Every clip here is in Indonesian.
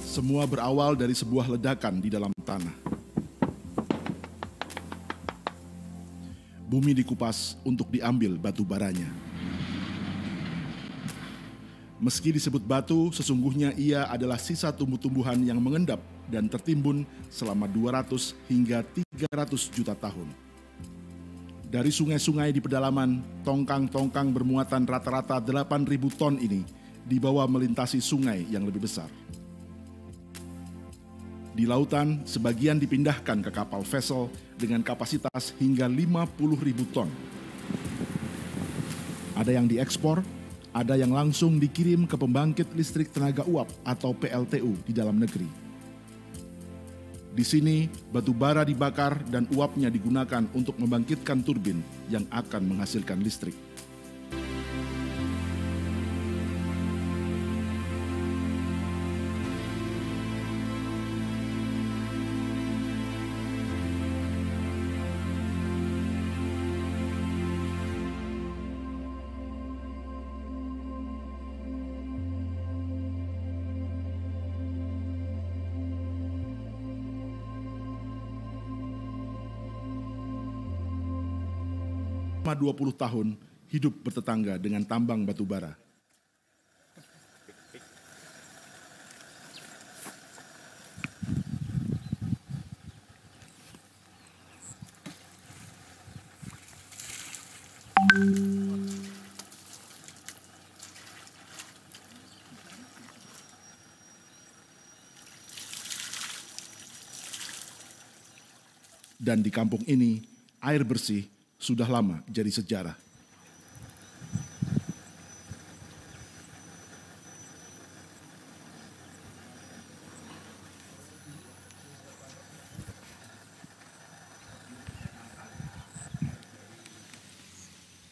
Semua berawal dari sebuah ledakan di dalam tanah. Bumi dikupas untuk diambil batu baranya. Meski disebut batu, sesungguhnya ia adalah sisa tumbuh-tumbuhan yang mengendap dan tertimbun selama 200 hingga 300 juta tahun. Dari sungai-sungai di pedalaman, tongkang-tongkang bermuatan rata-rata 8.000 ton ini dibawa melintasi sungai yang lebih besar. Di lautan, sebagian dipindahkan ke kapal vessel dengan kapasitas hingga 50.000 ton. Ada yang diekspor, ada yang langsung dikirim ke pembangkit listrik tenaga uap atau PLTU di dalam negeri. Di sini, batu bara dibakar dan uapnya digunakan untuk membangkitkan turbin yang akan menghasilkan listrik. Selama 20 tahun hidup bertetangga dengan tambang batu bara. Dan di kampung ini, air bersih sudah lama jadi sejarah.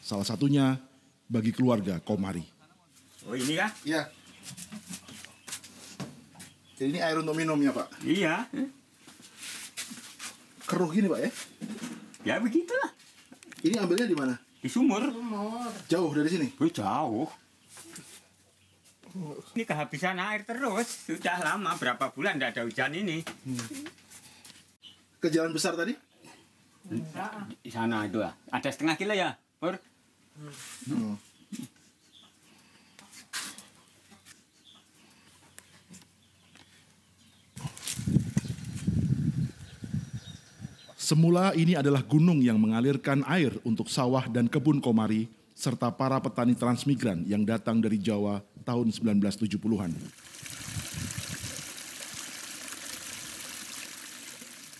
Salah satunya bagi keluarga Komari. Oh ini kah? Iya. Jadi ini air untuk minumnya, Pak? Iya. Keruh gini, Pak, ya? Ya begitulah. Ini ambilnya di mana? Di sumur. Jauh dari sini? Oh, jauh. Ini kehabisan air terus. Sudah lama, berapa bulan tidak ada hujan ini. Ke jalan besar tadi? Di sana itu lah. Ada setengah kilo ya, Pur? Semula ini adalah gunung yang mengalirkan air untuk sawah dan kebun Komari, serta para petani transmigran yang datang dari Jawa tahun 1970-an.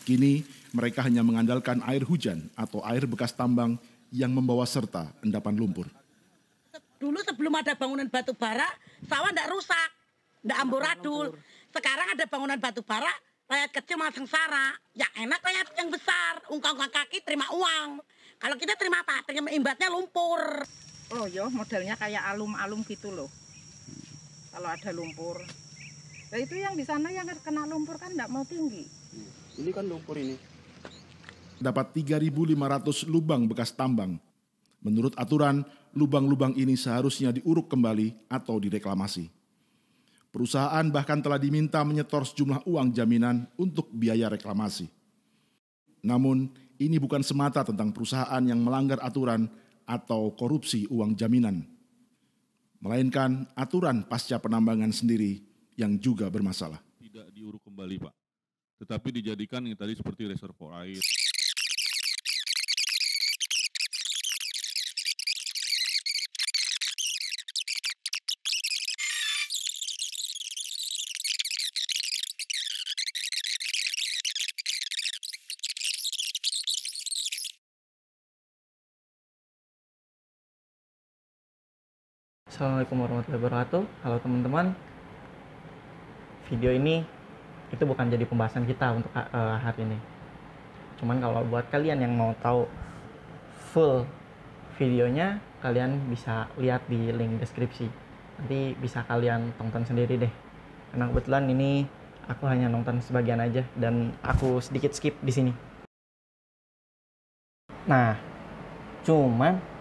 Kini, mereka hanya mengandalkan air hujan atau air bekas tambang yang membawa serta endapan lumpur. Dulu sebelum ada bangunan batu bara, sawah tidak rusak, tidak amburadul. Sekarang ada bangunan batu bara, rakyat kecil malah sengsara. Yang enak rakyat yang besar, ungkang-ungkang kaki terima uang. Kalau kita terima apa? Terima imbatnya lumpur. Oh yo, modelnya kayak alum-alum gitu loh. Kalau ada lumpur. Nah itu yang di sana yang kena lumpur kan nggak mau tinggi. Ini kan lumpur ini. Dapat 3.500 lubang bekas tambang. Menurut aturan, lubang-lubang ini seharusnya diuruk kembali atau direklamasi. Perusahaan bahkan telah diminta menyetor sejumlah uang jaminan untuk biaya reklamasi. Namun, ini bukan semata tentang perusahaan yang melanggar aturan atau korupsi uang jaminan, melainkan aturan pasca penambangan sendiri yang juga bermasalah. Tidak diuruk kembali, Pak, tetapi dijadikan yang tadi seperti reservoir air. Assalamualaikum warahmatullahi wabarakatuh. Halo teman-teman. Video ini itu bukan jadi pembahasan kita untuk hari ini. Cuman kalau buat kalian yang mau tahu full videonya, kalian bisa lihat di link deskripsi. Nanti bisa kalian tonton sendiri deh. Karena kebetulan ini aku hanya nonton sebagian aja dan aku sedikit skip di sini. Nah, cuman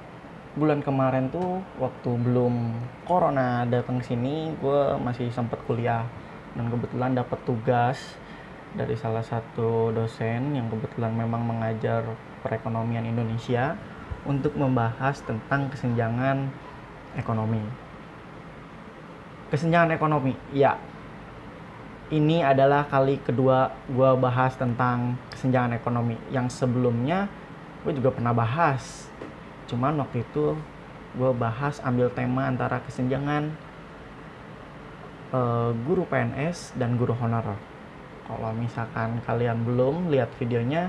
bulan kemarin tuh waktu belum corona datang ke sini, gue masih sempat kuliah dan kebetulan dapat tugas dari salah satu dosen yang kebetulan memang mengajar perekonomian Indonesia untuk membahas tentang kesenjangan ekonomi. Kesenjangan ekonomi, ya. Ini adalah kali kedua gue bahas tentang kesenjangan ekonomi. Yang sebelumnya gue juga pernah bahas. Cuman waktu itu gue bahas ambil tema antara kesenjangan guru PNS dan guru honorer. Kalau misalkan kalian belum lihat videonya,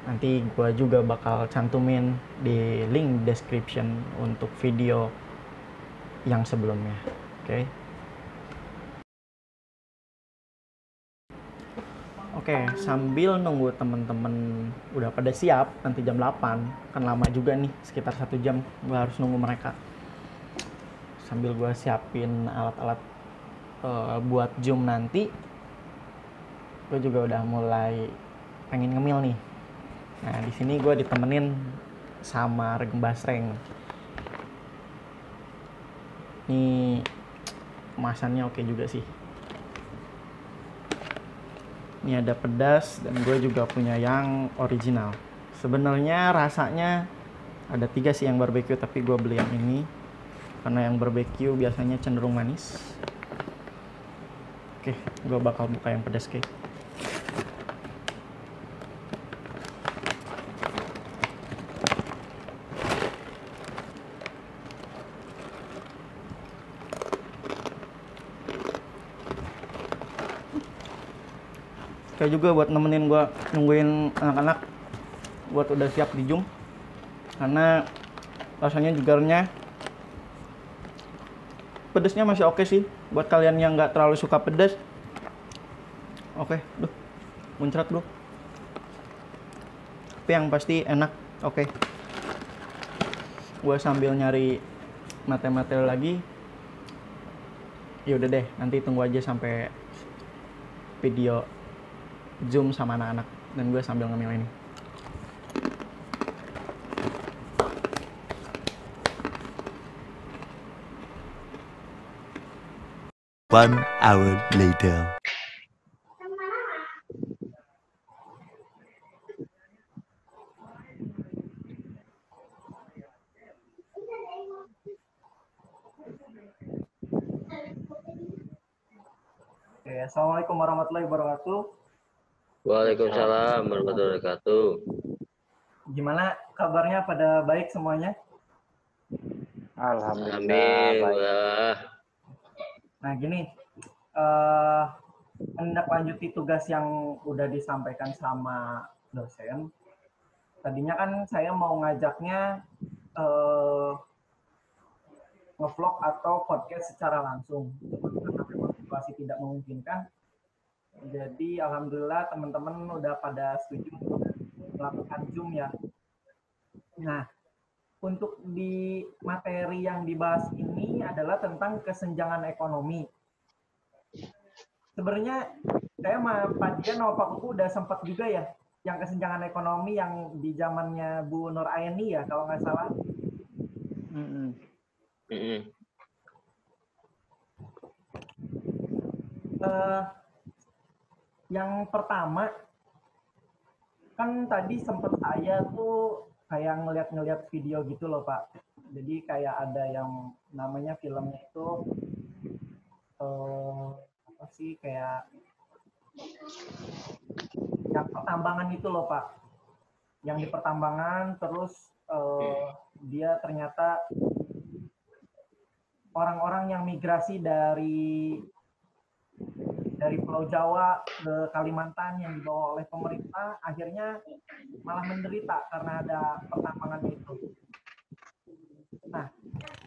nanti gue juga bakal cantumin di link description untuk video yang sebelumnya. Oke. Oke, sambil nunggu temen-temen udah pada siap, nanti jam 8, kan lama juga nih, sekitar 1 jam gue harus nunggu mereka. Sambil gue siapin alat-alat buat Zoom nanti, gue juga udah mulai pengen ngemil nih. Nah, di sini gue ditemenin sama Regem Basreng. Ini kemasannya oke juga sih. Ini ada pedas dan gue juga punya yang original. Sebenarnya rasanya ada 3 sih yang barbecue, tapi gue beli yang ini karena yang barbecue biasanya cenderung manis. Oke, gue bakal buka yang pedas cake. Kayak juga buat nemenin gue nungguin anak-anak buat udah siap di Zoom, karena rasanya juga renyah. Pedesnya masih oke sih buat kalian yang nggak terlalu suka pedas. Oke, muncrat bro. Tapi yang pasti enak. Oke. Gue sambil nyari materi-materi lagi. Yaudah deh, nanti tunggu aja sampai video Zoom sama anak-anak dan gue sambil ngemil ini. One hour later. Oke, assalamualaikum warahmatullahi wabarakatuh. Waalaikumsalam warahmatullahi wabarakatuh. Gimana kabarnya, pada baik semuanya? Alhamdulillah. Nah gini, menindaklanjuti tugas yang udah disampaikan sama dosen. Tadinya kan saya mau ngajaknya ngevlog atau podcast secara langsung. Karena situasi tidak memungkinkan. Jadi alhamdulillah teman-teman udah pada setuju untuk melakukan Zoom ya. Nah, untuk di materi yang dibahas ini adalah tentang kesenjangan ekonomi. Sebenarnya saya sama Pak Dian sama Pak Kuku udah sempat juga ya yang kesenjangan ekonomi yang di zamannya Bu Nur Aini ya kalau nggak salah. Yang pertama kan tadi sempat saya tuh kayak ngeliat video gitu loh Pak. Jadi kayak ada yang namanya filmnya itu apa sih, kayak yang pertambangan itu loh Pak. Yang di pertambangan terus dia ternyata orang-orang yang migrasi dari Pulau Jawa ke Kalimantan yang dibawa oleh pemerintah akhirnya malah menderita karena ada pertambangan itu. Nah,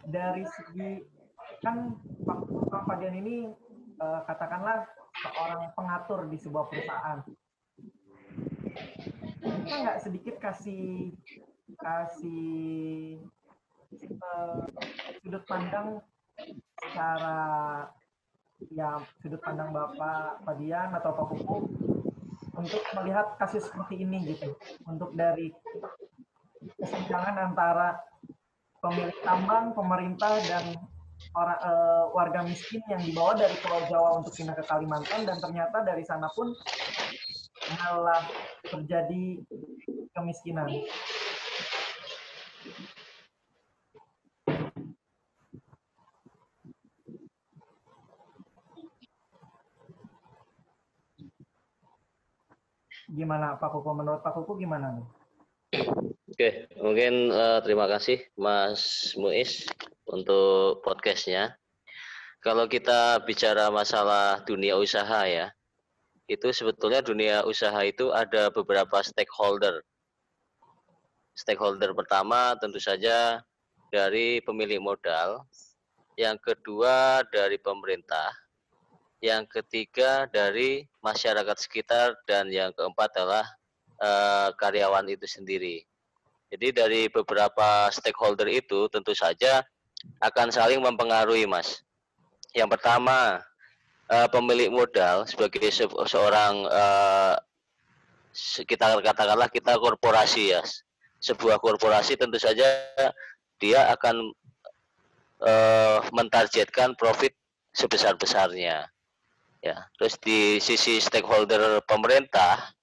dari segi kan Pak Dian ini katakanlah seorang pengatur di sebuah perusahaan. Kita nggak sedikit kasih sudut pandang secara ya sudut pandang Bapak Pak Dian atau Pak Kuku untuk melihat kasus seperti ini gitu, untuk dari kesenjangan antara pemilik tambang, pemerintah dan warga miskin yang dibawa dari Pulau Jawa untuk pindah ke Kalimantan, dan ternyata dari sana pun malah terjadi kemiskinan. Gimana Pak Kuku? Menurut Pak Kuku gimana nih? Oke, mungkin terima kasih Mas Muiz untuk podcastnya. Kalau kita bicara masalah dunia usaha ya, itu sebetulnya dunia usaha itu ada beberapa stakeholder. Stakeholder pertama tentu saja dari pemilik modal, yang kedua dari pemerintah, yang ketiga dari masyarakat sekitar, dan yang keempat adalah karyawan itu sendiri. Jadi dari beberapa stakeholder itu tentu saja akan saling mempengaruhi, Mas. Yang pertama, pemilik modal sebagai seorang kita katakanlah kita korporasi ya. Sebuah korporasi tentu saja dia akan mentargetkan profit sebesar-besarnya. Ya, terus di sisi stakeholder pemerintah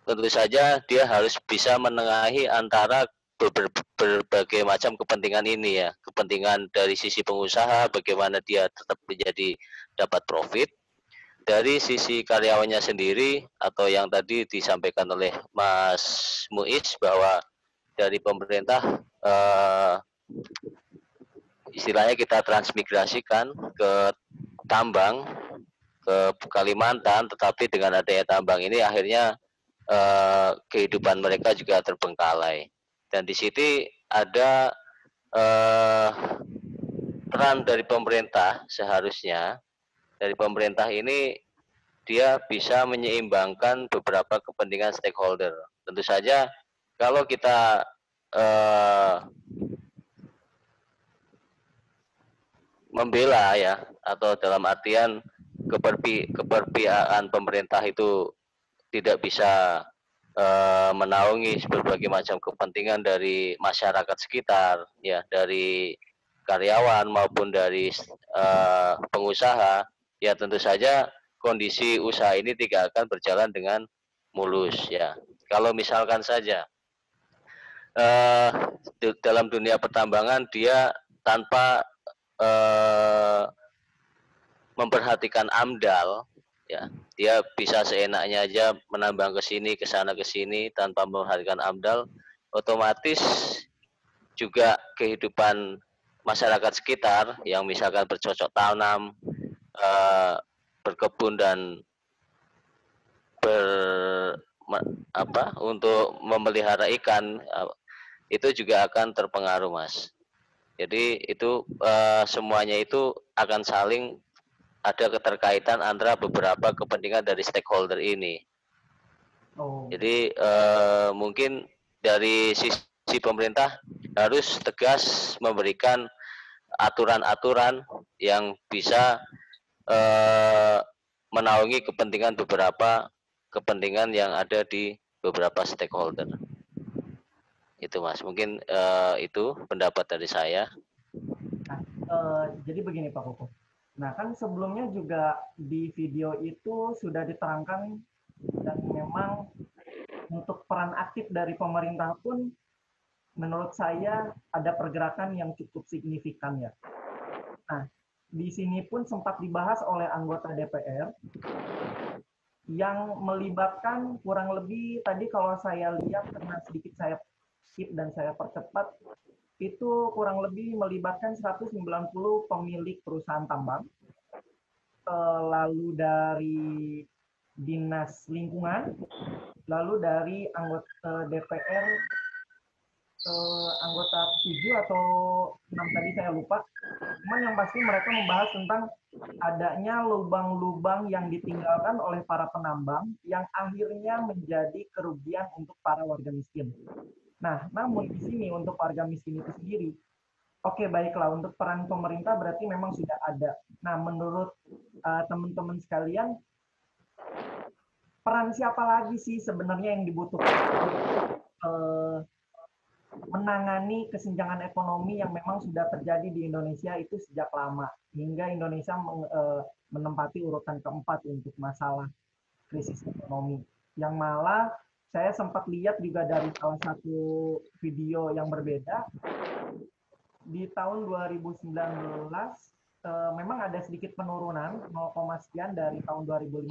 tentu saja dia harus bisa menengahi antara berbagai macam kepentingan ini ya. Kepentingan dari sisi pengusaha, bagaimana dia tetap menjadi dapat profit. Dari sisi karyawannya sendiri, atau yang tadi disampaikan oleh Mas Muiz bahwa dari pemerintah istilahnya kita transmigrasikan ke tambang, ke Kalimantan, tetapi dengan adanya tambang ini akhirnya kehidupan mereka juga terbengkalai. Dan di sini ada peran dari pemerintah. Seharusnya dari pemerintah ini dia bisa menyeimbangkan beberapa kepentingan stakeholder. Tentu saja kalau kita membela ya, atau dalam artian keberpihakan pemerintah itu tidak bisa menaungi berbagai macam kepentingan dari masyarakat sekitar, ya, dari karyawan maupun dari pengusaha, ya tentu saja kondisi usaha ini tidak akan berjalan dengan mulus, ya. Kalau misalkan saja dalam dunia pertambangan dia tanpa memperhatikan AMDAL, ya, dia bisa seenaknya aja menambang ke sini, ke sana, ke sini tanpa memperhatikan AMDAL, otomatis juga kehidupan masyarakat sekitar yang misalkan bercocok tanam, berkebun dan untuk memelihara ikan, itu juga akan terpengaruh, Mas. Jadi itu semuanya itu akan saling ada keterkaitan antara beberapa kepentingan dari stakeholder ini. Jadi mungkin dari sisi pemerintah harus tegas memberikan aturan-aturan yang bisa menaungi kepentingan beberapa kepentingan yang ada di beberapa stakeholder. Itu Mas, mungkin itu pendapat dari saya. Nah, jadi begini Pak Koko. Nah kan sebelumnya juga di video itu sudah diterangkan, dan memang untuk peran aktif dari pemerintah pun menurut saya ada pergerakan yang cukup signifikan ya. Nah di sini pun sempat dibahas oleh anggota DPR yang melibatkan kurang lebih, tadi kalau saya lihat karena sedikit saya skip dan saya percepat, itu kurang lebih melibatkan 190 pemilik perusahaan tambang, lalu dari Dinas Lingkungan, lalu dari anggota DPR, anggota 7 atau 6 tadi saya lupa. Cuman yang pasti mereka membahas tentang adanya lubang-lubang yang ditinggalkan oleh para penambang yang akhirnya menjadi kerugian untuk para warga miskin. Nah, namun di sini untuk warga miskin itu sendiri, oke, baiklah, untuk peran pemerintah berarti memang sudah ada. Nah, menurut teman-teman sekalian, peran siapa lagi sih sebenarnya yang dibutuhkan menangani kesenjangan ekonomi yang memang sudah terjadi di Indonesia itu sejak lama, hingga Indonesia menempati urutan keempat untuk masalah krisis ekonomi. Yang malah saya sempat lihat juga dari salah satu video yang berbeda, di tahun 2019 memang ada sedikit penurunan 0, sekian dari tahun 2015.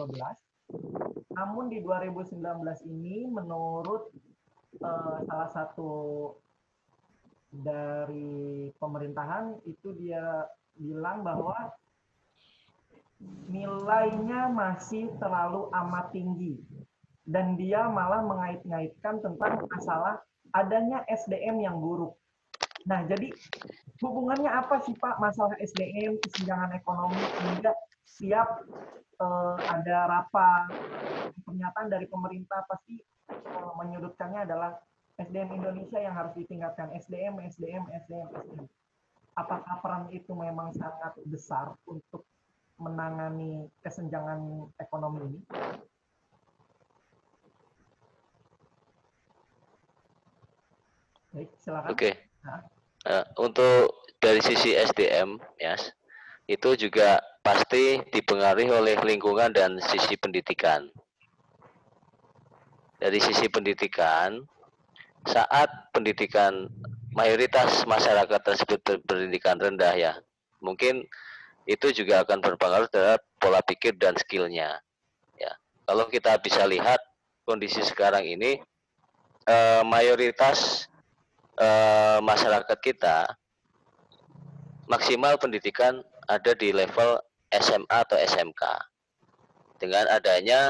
Namun di 2019 ini menurut salah satu dari pemerintahan itu dia bilang bahwa nilainya masih terlalu amat tinggi dan dia malah mengait-ngaitkan tentang masalah adanya SDM yang buruk. Nah, jadi hubungannya apa sih Pak masalah SDM, kesenjangan ekonomi, sehingga siap ada rapat pernyataan dari pemerintah pasti menyudutkannya adalah SDM Indonesia yang harus ditingkatkan, SDM. Apakah peran itu memang sangat besar untuk menangani kesenjangan ekonomi ini? Baik, silakan. Oke. Untuk dari sisi SDM, ya, itu juga pasti dipengaruhi oleh lingkungan dan sisi pendidikan. Dari sisi pendidikan, saat pendidikan mayoritas masyarakat tersebut berpendidikan rendah, ya, mungkin itu juga akan berpengaruh terhadap pola pikir dan skillnya. Ya, kalau kita bisa lihat kondisi sekarang ini, mayoritas masyarakat kita maksimal pendidikan ada di level SMA atau SMK. Dengan adanya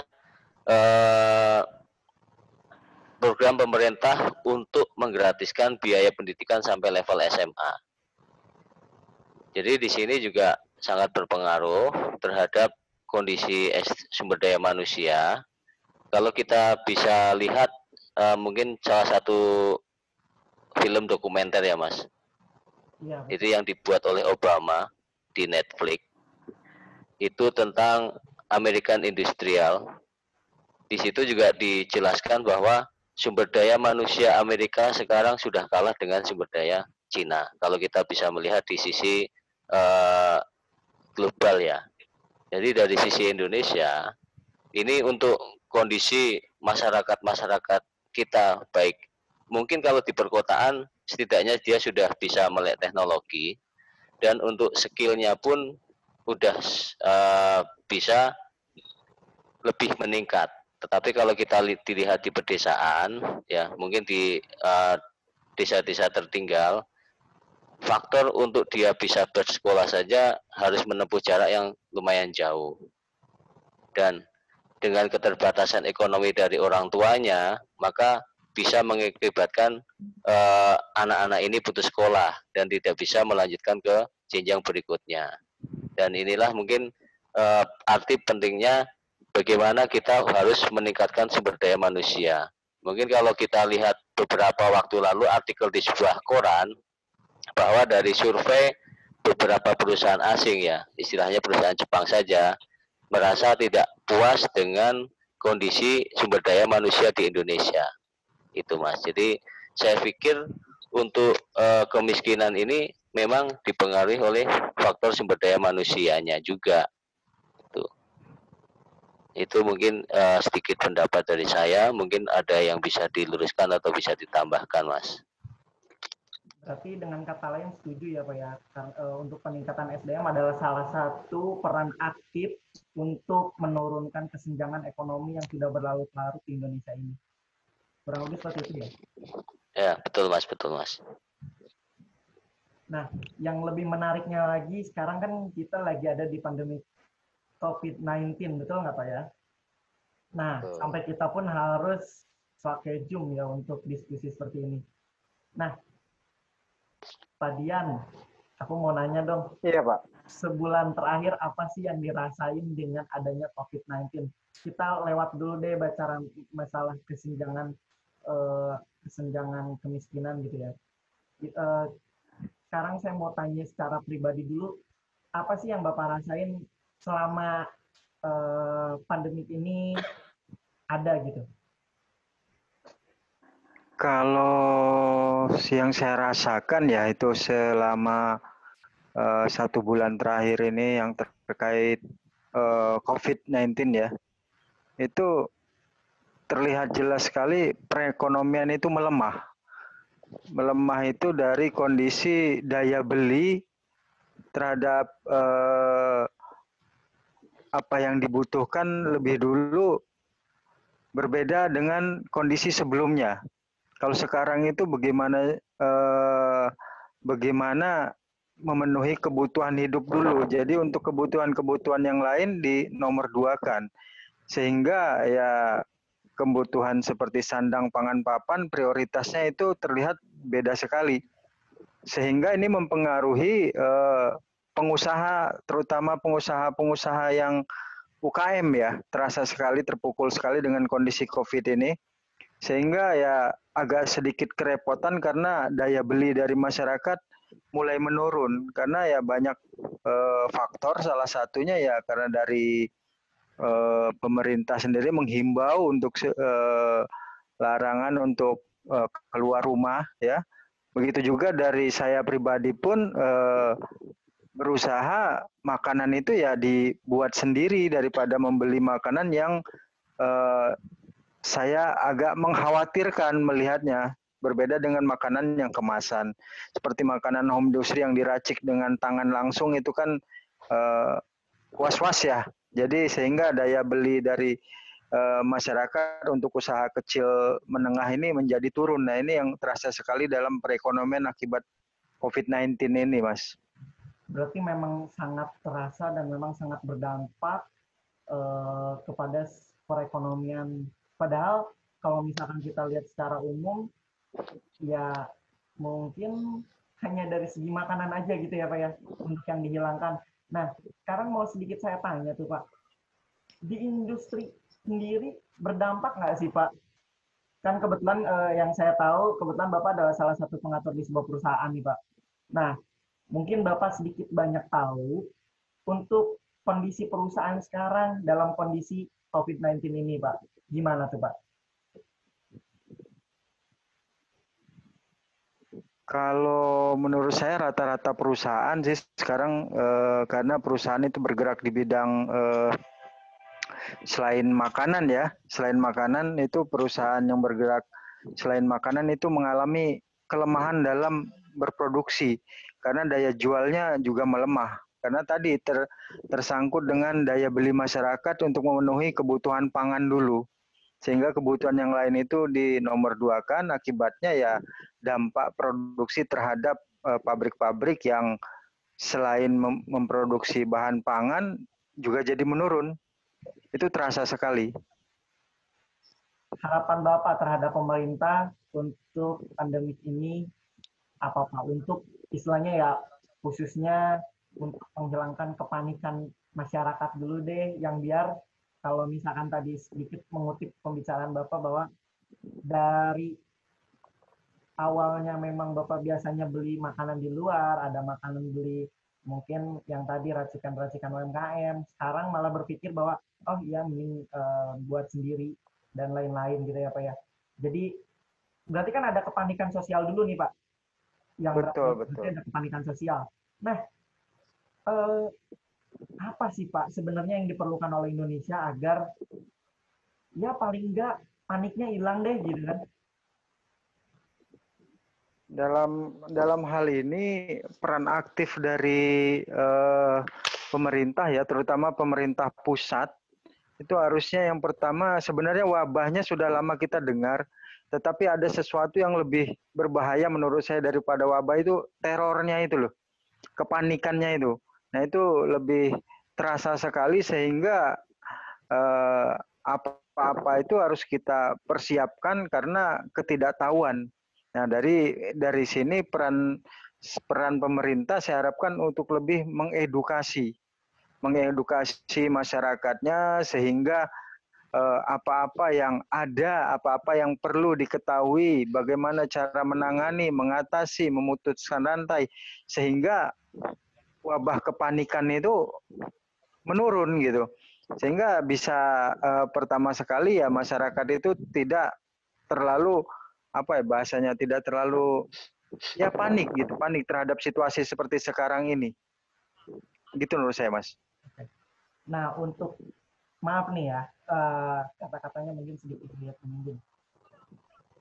program pemerintah untuk menggratiskan biaya pendidikan sampai level SMA. Jadi di sini juga sangat berpengaruh terhadap kondisi sumber daya manusia. Kalau kita bisa lihat mungkin salah satu film dokumenter, ya Mas. Ya. Itu yang dibuat oleh Obama di Netflix. Itu tentang American Industrial. Di situ juga dijelaskan bahwa sumber daya manusia Amerika sekarang sudah kalah dengan sumber daya Cina. Kalau kita bisa melihat di sisi global, ya. Jadi dari sisi Indonesia, ini untuk kondisi masyarakat kita baik. Mungkin kalau di perkotaan setidaknya dia sudah bisa melek teknologi dan untuk skillnya pun udah bisa lebih meningkat. Tetapi kalau kita dilihat di pedesaan, ya mungkin di desa-desa tertinggal, faktor untuk dia bisa bersekolah saja harus menempuh jarak yang lumayan jauh. Dan dengan keterbatasan ekonomi dari orang tuanya, maka bisa mengakibatkan anak-anak ini putus sekolah dan tidak bisa melanjutkan ke jenjang berikutnya. Dan inilah mungkin arti pentingnya bagaimana kita harus meningkatkan sumber daya manusia. Mungkin kalau kita lihat beberapa waktu lalu artikel di sebuah koran bahwa dari survei beberapa perusahaan asing, ya, istilahnya perusahaan Jepang saja, merasa tidak puas dengan kondisi sumber daya manusia di Indonesia. Itu Mas. Jadi saya pikir untuk kemiskinan ini memang dipengaruhi oleh faktor sumber daya manusianya juga. Itu mungkin sedikit pendapat dari saya. Mungkin ada yang bisa diluruskan atau bisa ditambahkan, Mas. Berarti dengan kata lain setuju ya Pak ya, untuk peningkatan SDM adalah salah satu peran aktif untuk menurunkan kesenjangan ekonomi yang sudah berlarut-larut di Indonesia ini. Kurang lebih seperti itu ya? Ya, betul Mas, betul Mas. Nah, yang lebih menariknya lagi, sekarang kan kita lagi ada di pandemi COVID-19, betul nggak Pak ya? Nah, sampai kita pun harus pakai Zoom ya untuk diskusi seperti ini. Nah, Pak Dian, aku mau nanya dong. Iya Pak. Sebulan terakhir apa sih yang dirasain dengan adanya COVID-19? Kita lewat dulu deh baca masalah kesenjangan kemiskinan gitu ya. Sekarang saya mau tanya secara pribadi dulu, apa sih yang Bapak rasain selama pandemi ini ada gitu? Kalau yang saya rasakan ya itu selama 1 bulan terakhir ini yang terkait COVID-19 ya, itu terlihat jelas sekali perekonomian itu melemah. Melemah itu dari kondisi daya beli terhadap apa yang dibutuhkan lebih dulu berbeda dengan kondisi sebelumnya. Kalau sekarang itu bagaimana memenuhi kebutuhan hidup dulu. Jadi untuk kebutuhan-kebutuhan yang lain di nomor 2-kan. Sehingga ya kebutuhan seperti sandang, pangan, papan prioritasnya itu terlihat beda sekali. Sehingga ini mempengaruhi pengusaha, terutama pengusaha-pengusaha yang UKM ya, terasa sekali, terpukul sekali dengan kondisi COVID ini. Sehingga ya agak sedikit kerepotan karena daya beli dari masyarakat mulai menurun. Karena ya banyak faktor, salah satunya ya karena dari pemerintah sendiri menghimbau untuk larangan untuk keluar rumah ya. Begitu juga dari saya pribadi pun berusaha makanan itu ya dibuat sendiri daripada membeli makanan yang saya agak mengkhawatirkan melihatnya. Berbeda dengan makanan yang kemasan. Seperti makanan home industry yang diracik dengan tangan langsung itu kan was-was ya. Jadi sehingga daya beli dari masyarakat untuk usaha kecil menengah ini menjadi turun. Nah ini yang terasa sekali dalam perekonomian akibat COVID-19 ini, Mas. Berarti memang sangat terasa dan memang sangat berdampak kepada perekonomian. Padahal kalau misalkan kita lihat secara umum, ya mungkin hanya dari segi makanan aja gitu ya Pak ya, untuk yang dihilangkan. Nah, sekarang mau sedikit saya tanya tuh Pak, di industri sendiri berdampak nggak sih Pak? Kan kebetulan yang saya tahu, kebetulan Bapak adalah salah satu pengatur di sebuah perusahaan nih Pak. Nah, mungkin Bapak sedikit banyak tahu untuk kondisi perusahaan sekarang dalam kondisi COVID-19 ini Pak. Gimana tuh Pak? Kalau menurut saya rata-rata perusahaan sih sekarang karena perusahaan itu bergerak di bidang selain makanan ya, selain makanan itu perusahaan yang bergerak selain makanan itu mengalami kelemahan dalam berproduksi karena daya jualnya juga melemah. Karena tadi tersangkut dengan daya beli masyarakat untuk memenuhi kebutuhan pangan dulu. Sehingga kebutuhan yang lain itu di nomor 2-kan, akibatnya ya dampak produksi terhadap pabrik-pabrik yang selain memproduksi bahan pangan juga jadi menurun. Itu terasa sekali. Harapan Bapak terhadap pemerintah untuk pandemik ini apa Pak? Untuk istilahnya ya khususnya untuk menghilangkan kepanikan masyarakat dulu deh, yang biar kalau misalkan tadi sedikit mengutip pembicaraan Bapak bahwa dari awalnya memang Bapak biasanya beli makanan di luar, ada makanan beli mungkin yang tadi racikan-racikan UMKM, sekarang malah berpikir bahwa oh iya mending buat sendiri dan lain-lain gitu ya Pak ya. Jadi berarti kan ada kepanikan sosial dulu nih Pak. Yang betul. Ada kepanikan sosial. Nah, apa sih Pak sebenarnya yang diperlukan oleh Indonesia agar ya paling enggak paniknya hilang deh gitu kan? Dalam hal ini peran aktif dari pemerintah ya, terutama pemerintah pusat itu harusnya yang pertama sebenarnya wabahnya sudah lama kita dengar, tetapi ada sesuatu yang lebih berbahaya menurut saya daripada wabah itu terornya itu loh, kepanikannya itu. Nah itu lebih terasa sekali sehingga apa-apa itu harus kita persiapkan karena ketidaktahuan. Nah dari sini peran pemerintah saya harapkan untuk lebih mengedukasi masyarakatnya sehingga apa-apa yang ada, apa-apa yang perlu diketahui, bagaimana cara menangani, mengatasi, memutuskan rantai sehingga wabah kepanikan itu menurun gitu. Sehingga bisa pertama sekali ya masyarakat itu tidak terlalu apa ya bahasanya, tidak terlalu ya panik gitu, panik terhadap situasi seperti sekarang ini. Gitu menurut saya, Mas. Nah, untuk maaf nih ya, kata-katanya mungkin sedikit menyinggung.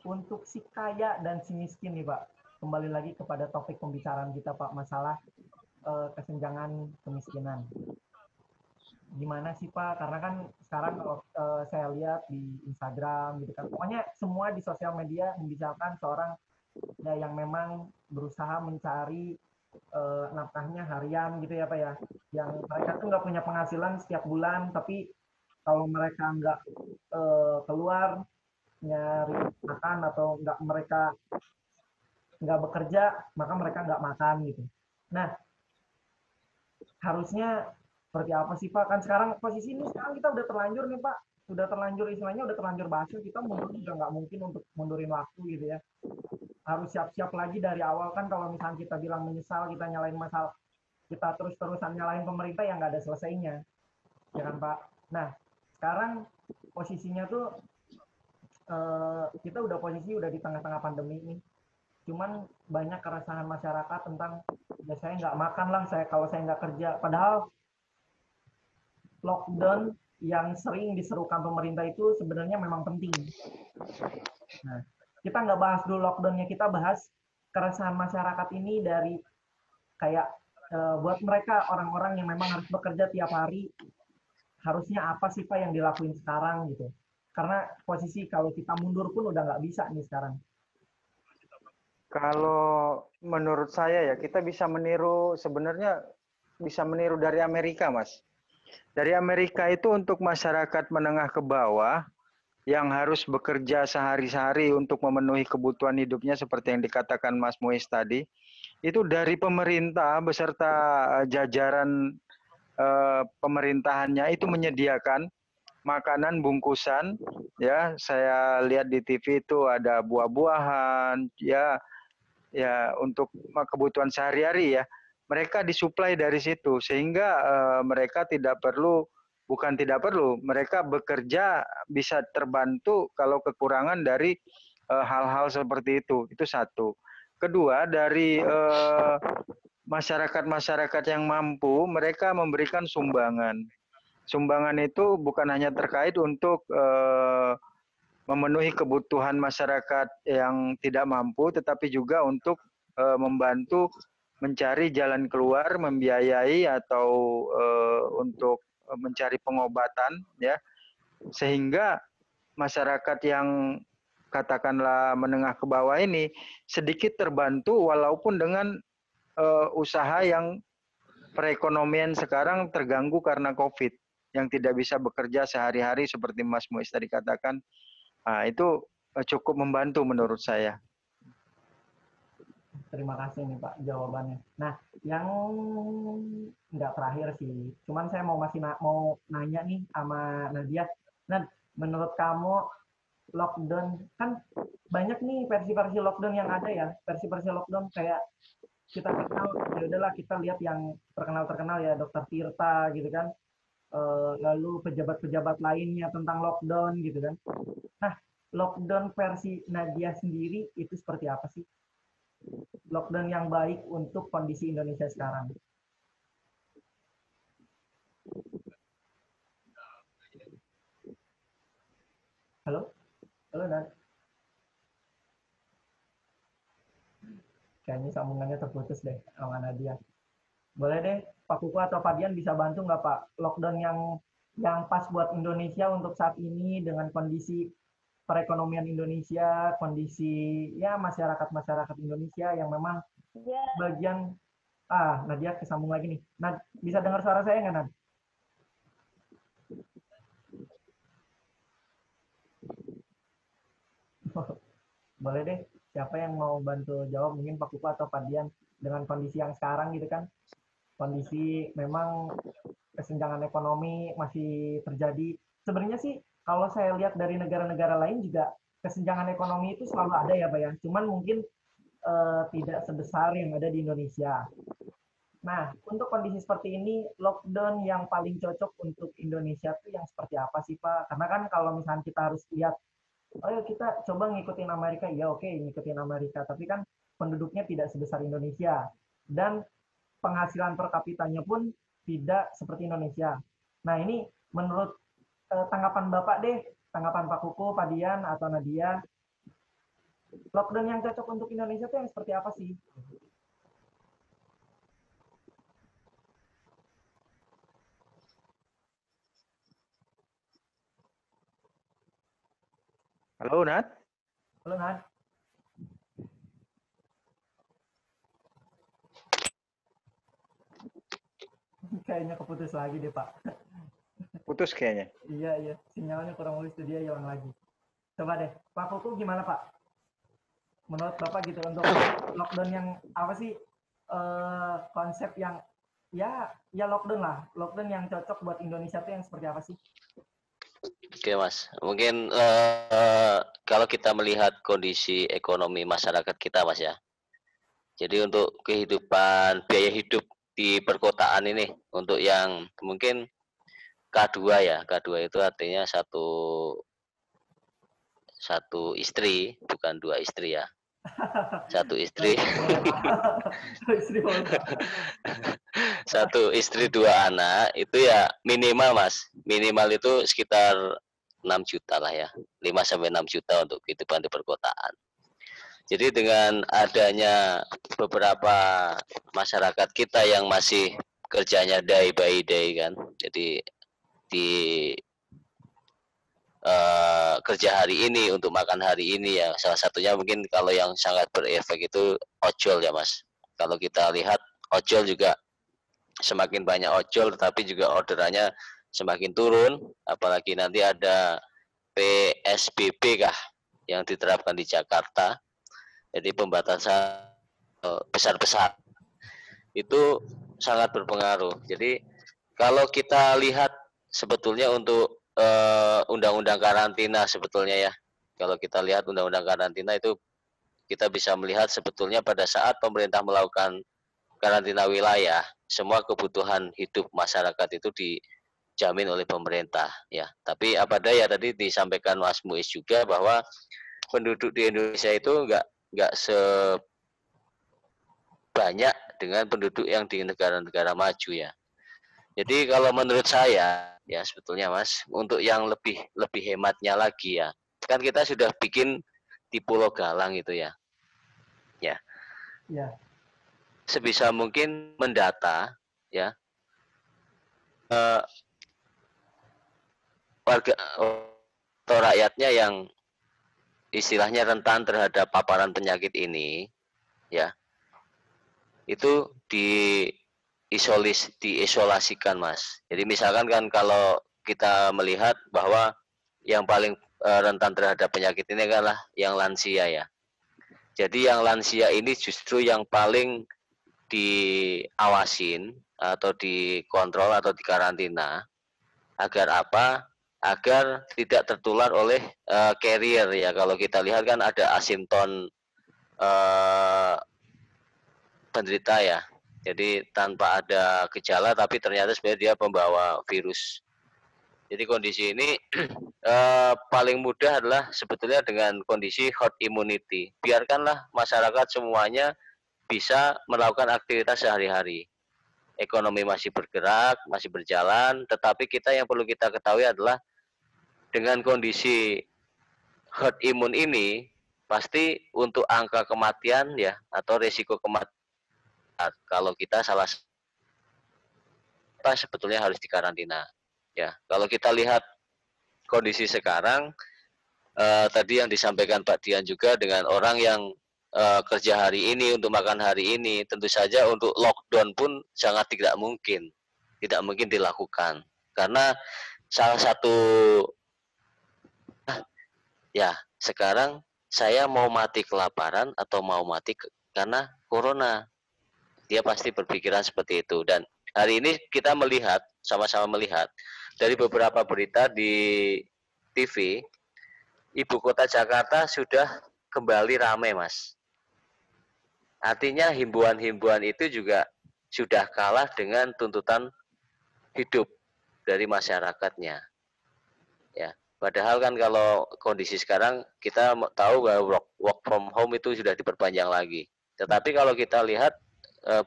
Untuk si kaya dan si miskin nih Pak, kembali lagi kepada topik pembicaraan kita Pak, masalah kesenjangan kemiskinan. Gimana sih Pak? Karena kan sekarang kalau saya lihat di Instagram gitu kan, pokoknya semua di sosial media membicarakan seorang ya yang memang berusaha mencari nafkahnya harian gitu ya Pak ya, yang mereka tuh nggak punya penghasilan setiap bulan, tapi kalau mereka nggak keluar nyari makan atau mereka nggak bekerja, maka mereka nggak makan gitu. Nah, harusnya seperti apa sih Pak? Kan sekarang posisi ini sekarang kita udah terlanjur nih Pak, udah terlanjur istilahnya udah terlanjur basah, kita mundur juga nggak mungkin untuk mundurin waktu gitu ya. Harus siap-siap lagi dari awal kan, kalau misalnya kita bilang menyesal, kita nyalain masalah, kita terus-terusan nyalain pemerintah yang nggak ada selesainya, ya kan Pak? Nah, sekarang posisinya tuh kita udah di tengah-tengah pandemi ini, cuman banyak keresahan masyarakat tentang ya saya nggak makan lah kalau saya nggak kerja, padahal lockdown yang sering diserukan pemerintah itu sebenarnya memang penting. Nah, kita nggak bahas dulu lockdownnya, kita bahas keresahan masyarakat ini dari kayak buat mereka orang-orang yang memang harus bekerja tiap hari, harusnya apa sih Pak yang dilakuin sekarang gitu. Karena posisi kalau kita mundur pun udah nggak bisa nih sekarang. Kalau menurut saya ya, kita bisa meniru, sebenarnya bisa meniru dari Amerika, Mas. Dari Amerika itu untuk masyarakat menengah ke bawah yang harus bekerja sehari-hari untuk memenuhi kebutuhan hidupnya seperti yang dikatakan Mas Muiz tadi, itu dari pemerintah beserta jajaran pemerintahannya itu menyediakan makanan bungkusan, ya saya lihat di TV itu ada buah-buahan, ya untuk kebutuhan sehari-hari ya, mereka disuplai dari situ sehingga mereka mereka bekerja bisa terbantu kalau kekurangan dari hal-hal seperti itu satu. Kedua, dari masyarakat yang mampu, mereka memberikan sumbangan. Sumbangan itu bukan hanya terkait untuk memenuhi kebutuhan masyarakat yang tidak mampu, tetapi juga untuk membantu mencari jalan keluar, membiayai atau untuk mencari pengobatan, ya, sehingga masyarakat yang katakanlah menengah ke bawah ini sedikit terbantu walaupun dengan usaha yang perekonomian sekarang terganggu karena COVID, yang tidak bisa bekerja sehari-hari seperti Mas Muiz tadi katakan. Nah, itu cukup membantu menurut saya. Terima kasih nih Pak jawabannya. Nah, yang nggak terakhir sih, cuman saya mau nanya nih sama Nadia. Nah, menurut kamu lockdown, kan banyak nih versi-versi lockdown yang ada ya, versi-versi lockdown kayak kita kenal, ya udahlah kita lihat yang terkenal ya, Dokter Tirta gitu kan, lalu pejabat-pejabat lainnya tentang lockdown gitu kan. Nah, lockdown versi Nadia sendiri itu seperti apa sih? Lockdown yang baik untuk kondisi Indonesia sekarang. Halo? Halo, Nad? Kayaknya sambungannya terputus deh sama Nadia. Boleh deh, Pak Kuku atau Fadian bisa bantu nggak Pak? Lockdown yang pas buat Indonesia untuk saat ini dengan kondisi perekonomian Indonesia, kondisi ya masyarakat Indonesia yang memang bagian Nadia kesambung lagi nih. Nad, bisa dengar suara saya nggak Nad? Boleh deh, siapa yang mau bantu jawab, mungkin Pak Kupa atau Pak Dian, dengan kondisi yang sekarang gitu kan, kondisi memang kesenjangan ekonomi masih terjadi. Sebenarnya sih kalau saya lihat dari negara-negara lain juga kesenjangan ekonomi itu selalu ada ya Pak ya, cuman mungkin tidak sebesar yang ada di Indonesia. Nah, untuk kondisi seperti ini, lockdown yang paling cocok untuk Indonesia itu yang seperti apa sih Pak? Karena kan kalau misalnya kita harus lihat ayo kita coba ngikutin Amerika. Ya oke, ngikutin Amerika, tapi kan penduduknya tidak sebesar Indonesia dan penghasilan per kapitanya pun tidak seperti Indonesia. Nah, ini menurut tanggapan Bapak deh, tanggapan Pak Kuku, Pak Dian, atau Nadia, lockdown yang cocok untuk Indonesia itu yang seperti apa sih? Halo, Nat. Halo, Nat. Kayaknya keputus lagi deh, Pak. Putus kayaknya. Iya. Sinyalnya kurang lebih dia hilang lagi. Coba deh, Pak Kuku gimana, Pak? Menurut Bapak gitu, untuk lockdown yang apa sih konsep yang ya lockdown lah. Lockdown yang cocok buat Indonesia itu yang seperti apa sih? Oke Mas, mungkin kalau kita melihat kondisi ekonomi masyarakat kita Mas ya, jadi untuk kehidupan biaya hidup di perkotaan ini, untuk yang mungkin K2 ya, K2 itu artinya satu istri, bukan dua istri ya, satu istri, satu istri dua anak, itu ya minimal Mas, minimal itu sekitar 6 juta lah ya, 5-6 juta untuk kehidupan di perkotaan. Jadi dengan adanya beberapa masyarakat kita yang masih kerjanya day by day kan, jadi di kerja hari ini untuk makan hari ini ya, salah satunya mungkin kalau yang sangat berefek itu ojol ya Mas. Kalau kita lihat ojol juga semakin banyak ojol, tetapi juga orderannya semakin turun, apalagi nanti ada PSBB kah yang diterapkan di Jakarta, jadi pembatasan besar-besar itu sangat berpengaruh. Jadi kalau kita lihat sebetulnya untuk undang-undang karantina sebetulnya ya, kalau kita lihat undang-undang karantina itu kita bisa melihat sebetulnya pada saat pemerintah melakukan karantina wilayah, semua kebutuhan hidup masyarakat itu dijamin oleh pemerintah ya. Tapi apa daya tadi disampaikan Mas Muiz juga bahwa penduduk di Indonesia itu nggak sebanyak dengan penduduk yang di negara-negara maju ya. Jadi kalau menurut saya ya sebetulnya Mas, untuk yang lebih hematnya lagi ya, kan kita sudah bikin di Pulau Galang itu ya. Ya. Sebisa mungkin mendata ya warga atau rakyatnya yang istilahnya rentan terhadap paparan penyakit ini ya, itu diisolasikan Mas. Jadi misalkan kan kalau kita melihat bahwa yang paling rentan terhadap penyakit ini adalah yang lansia ya. Jadi yang lansia ini justru yang paling diawasin atau dikontrol atau dikarantina. Agar apa? Agar tidak tertular oleh carrier ya. Kalau kita lihat kan ada asimptom penderita ya. Jadi tanpa ada gejala tapi ternyata sebenarnya dia pembawa virus. Jadi kondisi ini paling mudah adalah sebetulnya dengan kondisi herd immunity. Biarkanlah masyarakat semuanya bisa melakukan aktivitas sehari-hari. Ekonomi masih bergerak, masih berjalan, tetapi kita yang perlu kita ketahui adalah dengan kondisi herd immune ini pasti untuk angka kematian ya atau risiko kematian kalau kita salah sebetulnya harus dikarantina ya. Kalau kita lihat kondisi sekarang tadi yang disampaikan Pak Dian juga dengan orang yang kerja hari ini untuk makan hari ini, tentu saja untuk lockdown pun sangat tidak mungkin dilakukan karena salah satu ya sekarang saya mau mati kelaparan atau mau mati karena corona. Dia pasti berpikiran seperti itu. Dan hari ini kita melihat, sama-sama melihat, dari beberapa berita di TV, ibu kota Jakarta sudah kembali ramai, Mas. Artinya himbauan-himbauan itu juga sudah kalah dengan tuntutan hidup dari masyarakatnya. Ya. Padahal kan kalau kondisi sekarang kita tahu bahwa work from home itu sudah diperpanjang lagi. Tetapi kalau kita lihat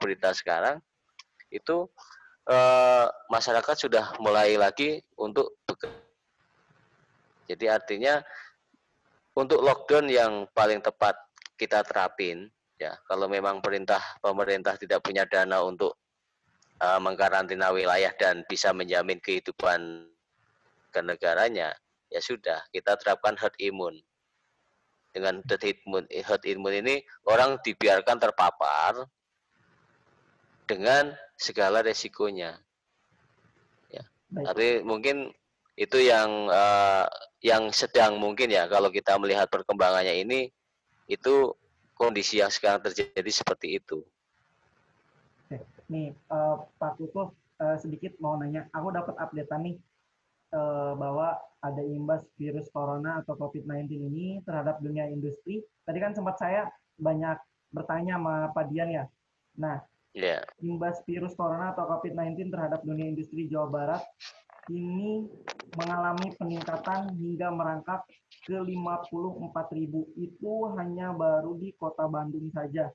berita sekarang itu masyarakat sudah mulai lagi untuk bekerja. Jadi artinya untuk lockdown yang paling tepat kita terapin, ya kalau memang pemerintah tidak punya dana untuk mengkarantina wilayah dan bisa menjamin kehidupan kenegaranya, ya sudah kita terapkan herd immune. Dengan herd immune ini orang dibiarkan terpapar dengan segala resikonya. Ya. Tapi mungkin itu yang sedang mungkin ya kalau kita melihat perkembangannya ini, itu kondisi yang sekarang terjadi seperti itu. Nih Pak Kukuh, sedikit mau nanya, aku dapat update nih bahwa ada imbas virus corona atau COVID-19 ini terhadap dunia industri. Tadi kan sempat saya banyak bertanya sama Pak Dian ya. Nah, imbas virus corona atau COVID-19 terhadap dunia industri Jawa Barat ini mengalami peningkatan hingga merangkak ke 54.000. Itu hanya baru di Kota Bandung saja.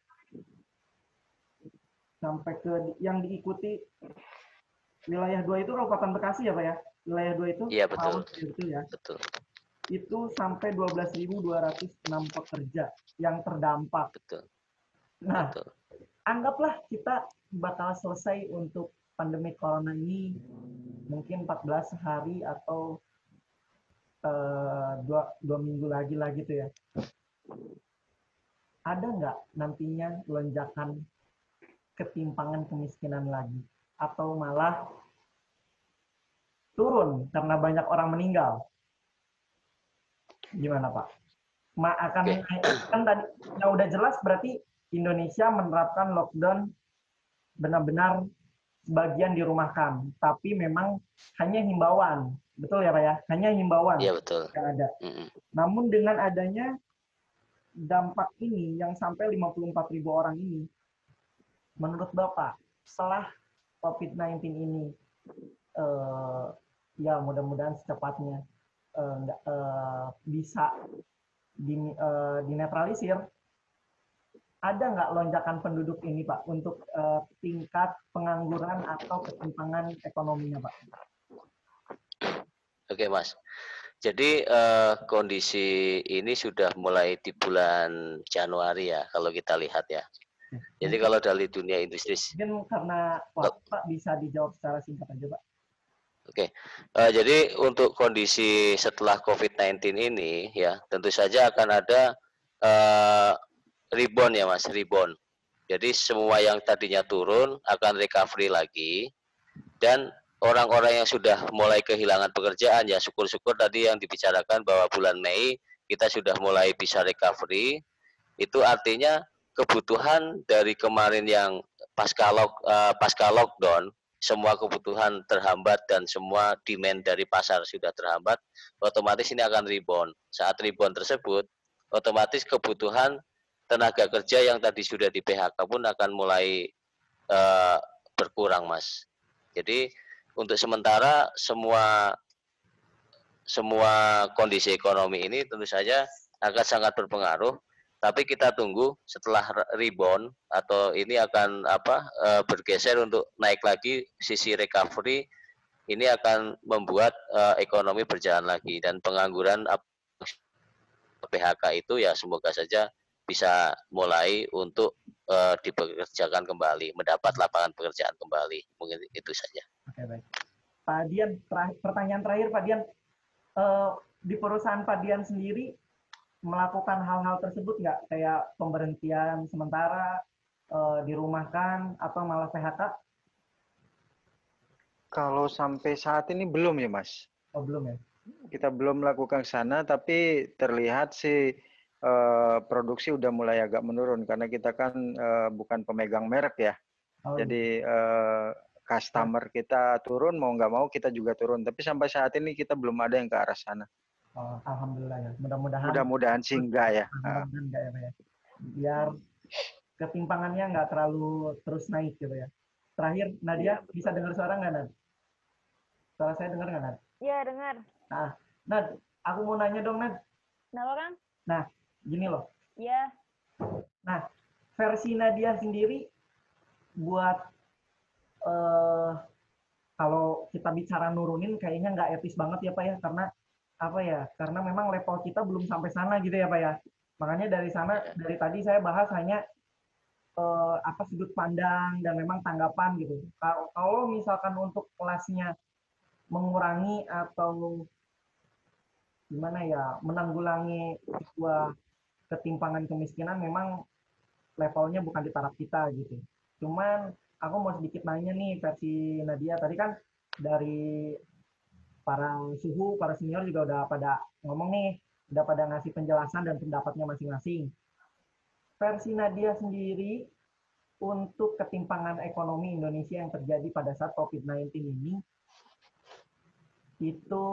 Sampai ke yang diikuti wilayah 2 itu Kabupaten Bekasi ya Pak ya? Wilayah 2 itu? Iya betul. Betul ya? Betul. Itu sampai 12.206 pekerja yang terdampak. Betul. Nah, betul. Anggaplah kita bakal selesai untuk pandemi corona ini mungkin 14 hari atau 2 minggu lagi lah gitu ya. Ada nggak nantinya lonjakan ketimpangan kemiskinan lagi? Atau malah turun karena banyak orang meninggal? Gimana Pak? Akan kan tadi ya udah jelas berarti Indonesia menerapkan lockdown benar-benar sebagian dirumahkan, tapi memang hanya himbauan, betul ya Pak ya? Hanya himbauan Iya betul. yang ada. Namun dengan adanya dampak ini yang sampai 54.000 orang ini, menurut Bapak, setelah COVID-19 ini ya mudah-mudahan secepatnya bisa dinetralisir, ada nggak lonjakan penduduk ini Pak untuk tingkat pengangguran atau ketimpangan ekonominya Pak? Oke Mas, jadi kondisi ini sudah mulai di bulan Januari ya kalau kita lihat ya. Jadi kalau dari dunia industri, mungkin karena Pak bisa dijawab secara singkat aja Pak. Oke, jadi untuk kondisi setelah COVID-19 ini ya tentu saja akan ada rebound ya Mas, rebound. Jadi semua yang tadinya turun akan recovery lagi, dan orang-orang yang sudah mulai kehilangan pekerjaan ya syukur-syukur tadi yang dibicarakan bahwa bulan Mei kita sudah mulai bisa recovery. Itu artinya kebutuhan dari kemarin yang pasca lockdown, semua kebutuhan terhambat dan semua demand dari pasar sudah terhambat, otomatis ini akan rebound. Saat rebound tersebut, otomatis kebutuhan tenaga kerja yang tadi sudah di PHK pun akan mulai berkurang, Mas. Jadi untuk sementara semua kondisi ekonomi ini tentu saja akan sangat berpengaruh. Tapi kita tunggu setelah rebound atau ini akan bergeser untuk naik lagi, sisi recovery ini akan membuat ekonomi berjalan lagi, dan pengangguran PHK itu ya semoga saja bisa mulai untuk dipekerjakan kembali, mendapat lapangan pekerjaan kembali. Mungkin itu saja. Oke, baik. Pak Dian, pertanyaan terakhir Pak Dian, di perusahaan Pak Dian sendiri melakukan hal-hal tersebut nggak, kayak pemberhentian sementara, dirumahkan, atau malah PHK? Kalau sampai saat ini belum ya Mas. Oh belum ya? Kita belum melakukan sana, tapi terlihat sih produksi udah mulai agak menurun karena kita kan bukan pemegang merek ya. Jadi customer kita turun, mau nggak mau kita juga turun. Tapi sampai saat ini kita belum ada yang ke arah sana. Oh, alhamdulillah ya. Mudah-mudahan. Mudah-mudahan sih enggak ya. Mudah-mudahan enggak ya, Pak ya. Biar ketimpangannya nggak terlalu terus naik gitu ya. Terakhir, Nadia bisa dengar suara nggak, Nad? Suara saya dengar nggak, Nad? Iya, dengar. Nah, Nad, aku mau nanya dong, Nad. Kenapa, Kang? Nah, gini loh. Iya. Nah, versi Nadia sendiri buat kalau kita bicara nurunin kayaknya nggak etis banget ya Pak ya, karena apa ya? Karena memang level kita belum sampai sana gitu ya Pak ya. Makanya dari tadi saya bahas hanya apa sudut pandang dan memang tanggapan gitu. Kalau misalkan untuk kelasnya mengurangi atau gimana ya, menanggulangi sebuah ketimpangan kemiskinan memang levelnya bukan di taraf kita gitu. Cuman aku mau sedikit nanya nih versi Nadia. Tadi kan dari para suhu, para senior juga udah pada ngomong nih, udah pada ngasih penjelasan dan pendapatnya masing-masing. Versi Nadia sendiri untuk ketimpangan ekonomi Indonesia yang terjadi pada saat COVID-19 ini, itu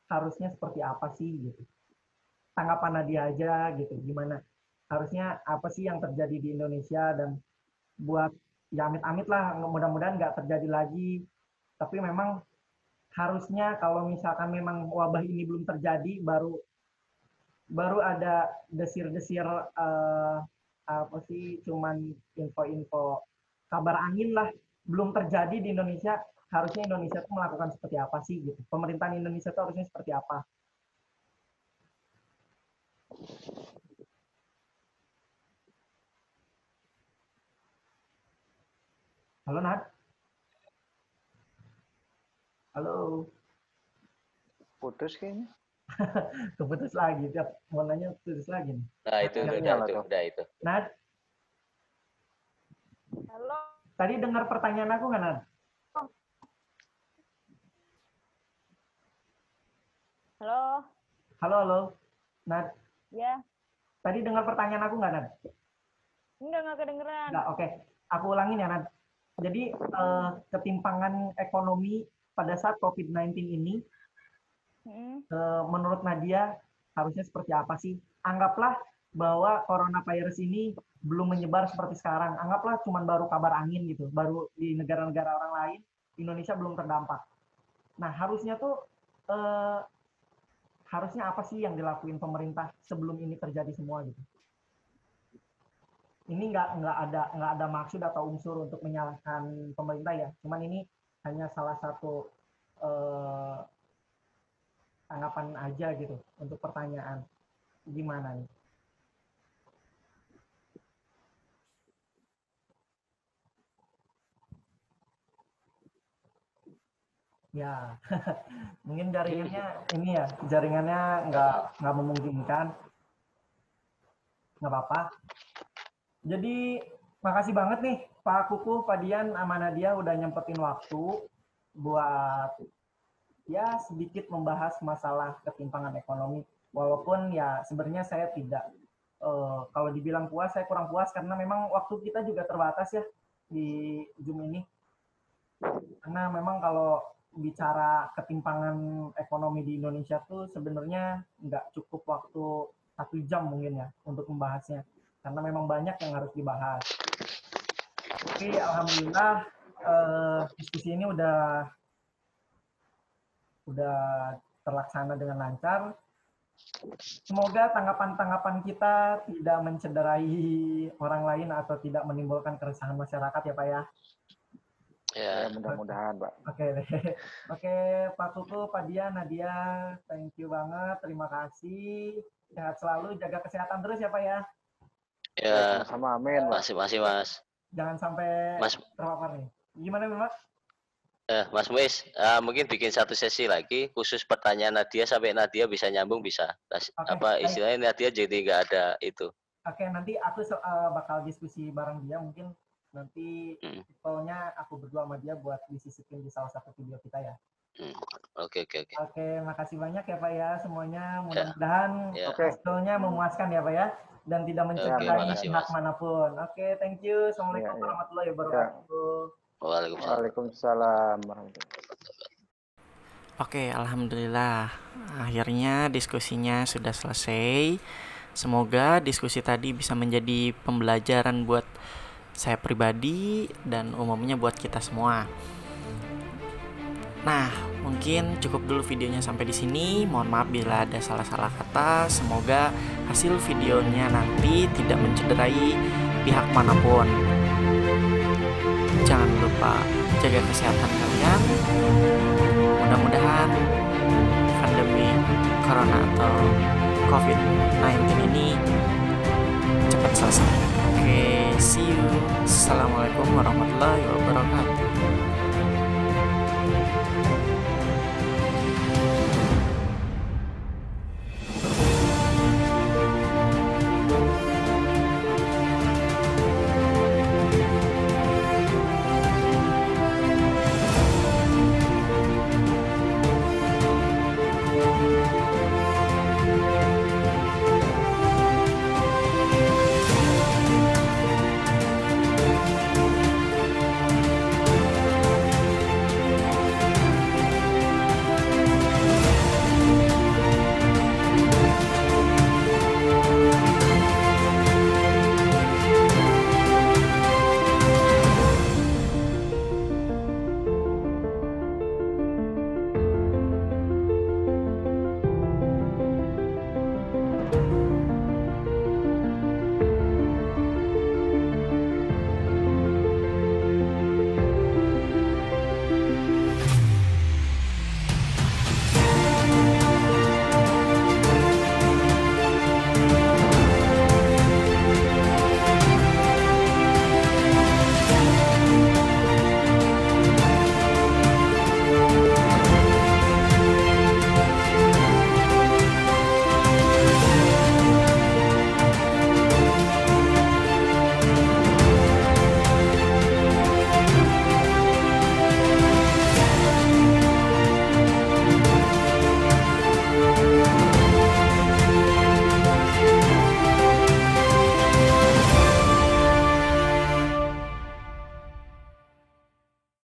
harusnya seperti apa sih gitu? Tanggapan Nadia aja gitu, gimana? Harusnya apa sih yang terjadi di Indonesia, dan buat ya amit-amit lah, mudah-mudahan nggak terjadi lagi. Tapi memang harusnya kalau misalkan memang wabah ini belum terjadi, baru ada desir-desir apa sih, cuman info-info kabar angin lah, belum terjadi di Indonesia. Harusnya Indonesia tuh melakukan seperti apa sih gitu? Pemerintahan Indonesia tuh harusnya seperti apa? Halo Nat? Halo? Putus kayaknya. Keputus lagi, tiap mau nanya putus lagi nih. Nah itu udah itu. Nat? Halo. Tadi dengar pertanyaan aku nggak, Nat? Halo. Halo, Nat. Ya. Tadi dengar pertanyaan aku nggak, Nat? Nggak kedengeran. Nggak, oke. Aku ulangin ya, Nat. Jadi ketimpangan ekonomi pada saat COVID-19 ini, menurut Nadia harusnya seperti apa sih? Anggaplah bahwa coronavirus ini belum menyebar seperti sekarang. Anggaplah cuma baru kabar angin gitu, baru di negara-negara orang lain, Indonesia belum terdampak. Nah, harusnya tuh harusnya apa sih yang dilakuin pemerintah sebelum ini terjadi semua gitu? Ini nggak ada maksud atau unsur untuk menyalahkan pemerintah ya. Cuman ini hanya salah satu tanggapan aja gitu untuk pertanyaan. Gimana nih? Ya, mungkin jaringannya ini ya, jaringannya nggak memungkinkan. Nggak apa-apa. Jadi makasih banget nih Pak Kuku, Pak Dian, sama Nadia udah nyempetin waktu buat ya sedikit membahas masalah ketimpangan ekonomi. Walaupun ya sebenarnya saya tidak, kalau dibilang puas, saya kurang puas karena memang waktu kita juga terbatas ya di Zoom ini. Karena memang kalau bicara ketimpangan ekonomi di Indonesia tuh sebenarnya nggak cukup waktu 1 jam mungkin ya untuk membahasnya. Karena memang banyak yang harus dibahas. Tapi alhamdulillah diskusi ini udah terlaksana dengan lancar. Semoga tanggapan-tanggapan kita tidak mencederai orang lain atau tidak menimbulkan keresahan masyarakat ya Pak ya. Ya, mudah-mudahan Pak. Oke, Pak Kuku, Pak Dian, Nadia, thank you banget, terima kasih. Sehat selalu, jaga kesehatan terus ya Pak ya. Ya, sama amin. Masih Mas. Jangan sampai terpapar nih. Gimana Mas? Mas Muiz, mungkin bikin satu sesi lagi khusus pertanyaan Nadia sampai Nadia bisa nyambung bisa. Apa istilahnya Nadia jadi nggak ada itu. Oke, nanti aku bakal diskusi bareng dia, mungkin nanti tipenya aku berdua sama dia buat disisipin di salah satu video kita ya. Oke. Oke, makasih banyak ya Pak ya semuanya. Mudah-mudahan hasilnya memuaskan ya Pak ya, dan tidak mencederai pihak manapun. Oke, thank you. Assalamualaikum warahmatullahi wabarakatuh. Waalaikumsalam. Oke, alhamdulillah. Akhirnya diskusinya sudah selesai. Semoga diskusi tadi bisa menjadi pembelajaran buat saya pribadi dan umumnya buat kita semua. Nah, mungkin cukup dulu videonya sampai di sini. Mohon maaf bila ada salah-salah kata. Semoga hasil videonya nanti tidak mencederai pihak manapun. Jangan lupa jaga kesehatan kalian. Mudah-mudahan pandemi corona atau COVID-19 ini cepat selesai. Oke, see you. Assalamualaikum warahmatullahi wabarakatuh.